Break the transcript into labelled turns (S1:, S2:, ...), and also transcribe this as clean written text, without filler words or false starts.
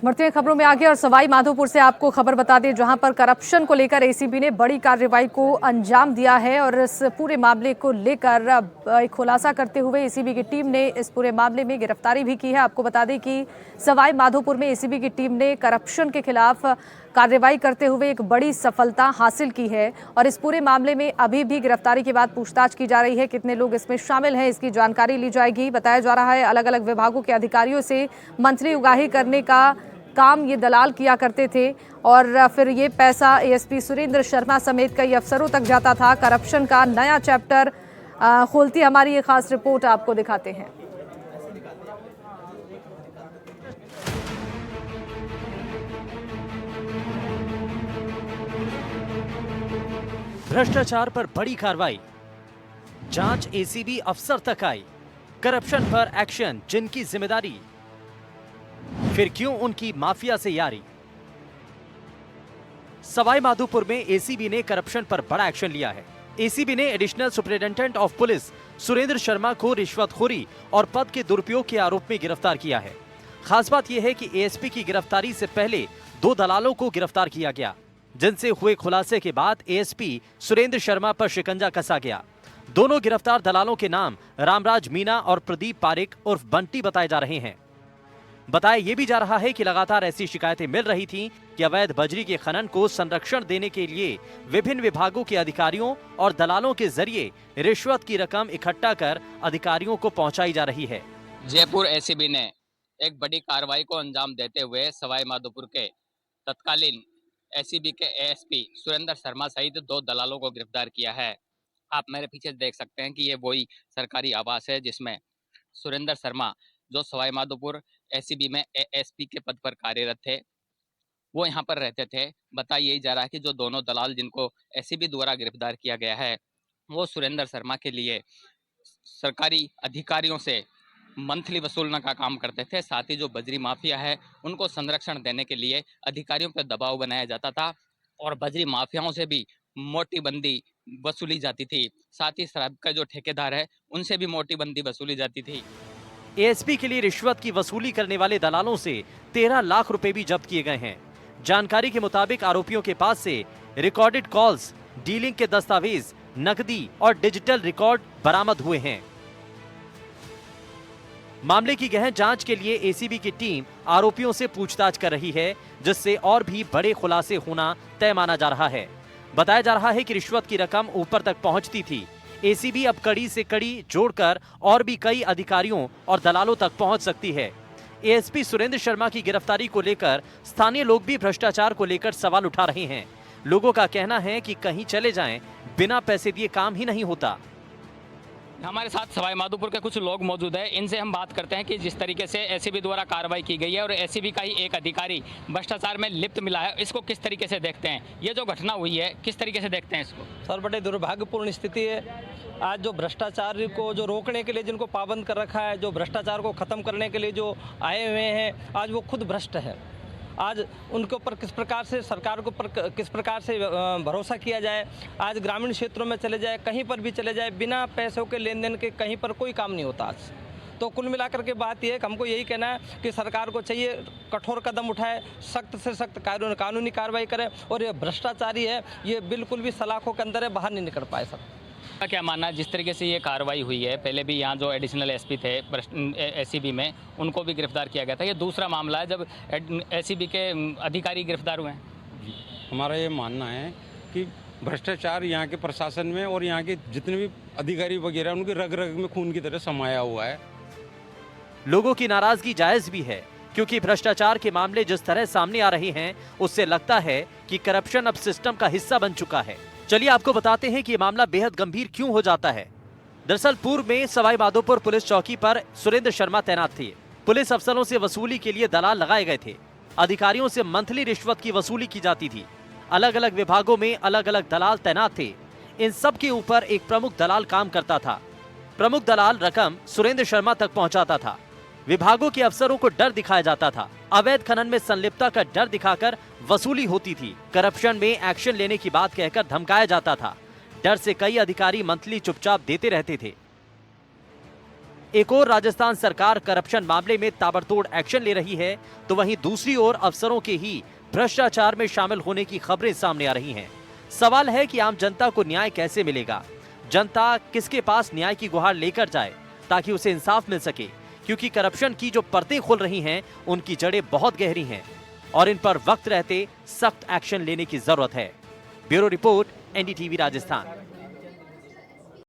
S1: बढ़ते हैं खबरों में आगे और सवाई माधोपुर से आपको खबर बता दें, जहां पर करप्शन को लेकर एसीबी ने बड़ी कार्रवाई को अंजाम दिया है और इस पूरे मामले को लेकर एक खुलासा करते हुए एसीबी की टीम ने इस पूरे मामले में गिरफ्तारी भी की है। आपको बता दें कि सवाई माधोपुर में एसीबी की टीम ने करप्शन के खिलाफ कार्रवाई करते हुए एक बड़ी सफलता हासिल की है और इस पूरे मामले में अभी भी गिरफ्तारी के बाद पूछताछ की जा रही है। कितने लोग इसमें शामिल हैं, इसकी जानकारी ली जाएगी। बताया जा रहा है अलग अलग विभागों के अधिकारियों से मंथली उगाही करने का काम ये दलाल किया करते थे और फिर ये पैसा एएसपी सुरेंद्र शर्मा समेत कई अफसरों तक जाता था। करप्शन का नया चैप्टर खोलती हमारी ये खास रिपोर्ट आपको दिखाते हैं।
S2: भ्रष्टाचार पर बड़ी कार्रवाई, जांच एसीबी अफसर तक आई। करप्शन पर एक्शन, जिनकी जिम्मेदारी, फिर क्यों उनकी माफिया से यारी। सवाई माधोपुर में एसीबी ने करप्शन पर बड़ा एक्शन लिया है। एसीबी ने additional superintendent of police Surendra Sharma को रिश्वतखोरी और पद के दुरुपयोग के आरोप में गिरफ्तार किया है। खास बात यह है कि एएसपी की गिरफ्तारी से पहले 2 दलालों को गिरफ्तार किया गया, जिनसे हुए खुलासे के बाद एएसपी सुरेंद्र शर्मा पर शिकंजा कसा गया। दोनों गिरफ्तार दलालों के नाम रामराज मीना और प्रदीप पारिक उर्फ बंटी बताए जा रहे हैं। बताया यह भी जा रहा है कि लगातार ऐसी शिकायतें मिल रही थीं कि अवैध बजरी के खनन को संरक्षण देने के लिए विभिन्न विभागों के अधिकारियों और दलालों के जरिए रिश्वत की रकम इकट्ठा कर अधिकारियों को पहुंचाई जा रही है।
S3: जयपुर एसीबी ने एक बड़ी कार्रवाई को अंजाम देते हुए सवाई माधोपुर के तत्कालीन एसीबी के एएसपी सुरेंद्र शर्मा सहित 2 दलालों को गिरफ्तार किया है। आप मेरे पीछे देख सकते हैं कि ये वही सरकारी आवास है जिसमें सुरेंद्र शर्मा, जो सवाई माधोपुर एसीबी में एएसपी के पद पर कार्यरत थे, वो यहाँ पर रहते थे। बताया यही जा रहा है कि जो दोनों दलाल जिनको एसीबी द्वारा गिरफ्तार किया गया है, वो सुरेंद्र शर्मा के लिए सरकारी अधिकारियों से मंथली वसूलने का काम करते थे। साथ ही जो बजरी माफिया है उनको संरक्षण देने के लिए अधिकारियों पर दबाव बनाया जाता था और बजरी माफियाओं से भी मोटी बंदी वसूली जाती थी। साथ ही शराब का जो ठेकेदार है उनसे भी मोटी बंदी वसूली जाती थी।
S2: एएसपी के लिए रिश्वत की वसूली करने वाले दलालों से 13 लाख रुपए भी जब्त किए गए हैं। जानकारी के मुताबिक आरोपियों के पास से रिकॉर्डेड कॉल्स, डीलिंग के दस्तावेज, नकदी और डिजिटल रिकॉर्ड बरामद हुए हैं। मामले की गहन जांच के लिए एसीबी की टीम आरोपियों से पूछताछ कर रही है, जिससे और भी बड़े खुलासे होना तय माना जा रहा है। बताया जा रहा है कि रिश्वत की रकम ऊपर तक पहुंचती थी। एसीबी अब कड़ी से कड़ी जोड़कर और भी कई अधिकारियों और दलालों तक पहुंच सकती है। एएसपी सुरेंद्र शर्मा की गिरफ्तारी को लेकर स्थानीय लोग भी भ्रष्टाचार को लेकर सवाल उठा रहे हैं। लोगों का कहना है कि कहीं चले जाएं, बिना पैसे दिए काम ही नहीं होता।
S3: हमारे साथ सवाई माधोपुर के कुछ लोग मौजूद हैं, इनसे हम बात करते हैं कि जिस तरीके से एसीबी द्वारा कार्रवाई की गई है और एसीबी का ही एक अधिकारी भ्रष्टाचार में लिप्त मिला है, इसको किस तरीके से देखते हैं? ये जो घटना हुई है किस तरीके से देखते हैं इसको?
S4: सर, बड़े दुर्भाग्यपूर्ण स्थिति है। आज जो भ्रष्टाचार को जो रोकने के लिए जिनको पाबंद कर रखा है, जो भ्रष्टाचार को ख़त्म करने के लिए जो आए हुए हैं, आज वो खुद भ्रष्ट है। आज उनके ऊपर किस प्रकार से सरकार के ऊपर किस प्रकार से भरोसा किया जाए। आज ग्रामीण क्षेत्रों में चले जाए, कहीं पर भी चले जाए, बिना पैसों के लेन देन के कहीं पर कोई काम नहीं होता आज। तो कुल मिलाकर के बात यह है कि हमको यही कहना है कि सरकार को चाहिए कठोर कदम उठाए, सख्त से सख्त कानूनी कार्रवाई करे और ये भ्रष्टाचारी है, ये बिल्कुल भी सलाखों के अंदर है, बाहर नहीं निकल पाए सर।
S3: का क्या मानना है जिस तरीके से ये कार्रवाई हुई है? पहले भी यहाँ जो एडिशनल एसपी थे एसीबी में, उनको भी गिरफ्तार किया गया था। ये दूसरा मामला है जब एसीबी के अधिकारी गिरफ्तार हुए हैं।
S5: हमारा ये मानना है कि भ्रष्टाचार यहाँ के प्रशासन में और यहाँ के जितने भी अधिकारी वगैरह उनके रग रग में खून की तरह समाया हुआ है।
S2: लोगों की नाराजगी जायज भी है, क्योंकि भ्रष्टाचार के मामले जिस तरह सामने आ रहे हैं, उससे लगता है कि करप्शन अब सिस्टम का हिस्सा बन चुका है। चलिए आपको बताते हैं कि ये मामला बेहद गंभीर क्यों हो जाता है। दरअसल पूर्व में सवाई माधोपुर पुलिस चौकी पर सुरेंद्र शर्मा तैनात थे। पुलिस अफसरों से वसूली के लिए दलाल लगाए गए थे। अधिकारियों से मंथली रिश्वत की वसूली की जाती थी। अलग अलग विभागों में अलग अलग दलाल तैनात थे। इन सब के ऊपर एक प्रमुख दलाल काम करता था। प्रमुख दलाल रकम सुरेंद्र शर्मा तक पहुंचाता था। विभागों के अफसरों को डर दिखाया जाता था। अवैध खनन में संलिप्तता का डर दिखाकर वसूली होती थी। करप्शन में एक्शन लेने की बात कहकर धमकाया जाता था। डर से कई अधिकारी मंथली चुपचाप देते रहते थे। एक और राजस्थान सरकार करप्शन मामले में ताबड़तोड़ एक्शन ले रही है, तो वहीं दूसरी ओर अफसरों के ही भ्रष्टाचार में शामिल होने की खबरें सामने आ रही हैं। सवाल है कि आम जनता को न्याय कैसे मिलेगा? जनता किसके पास न्याय की गुहार लेकर जाए ताकि उसे इंसाफ मिल सके? क्योंकि करप्शन की जो परतें खुल रही हैं, उनकी जड़ें बहुत गहरी हैं और इन पर वक्त रहते सख्त एक्शन लेने की जरूरत है। Bureau report, NDTV Rajasthan.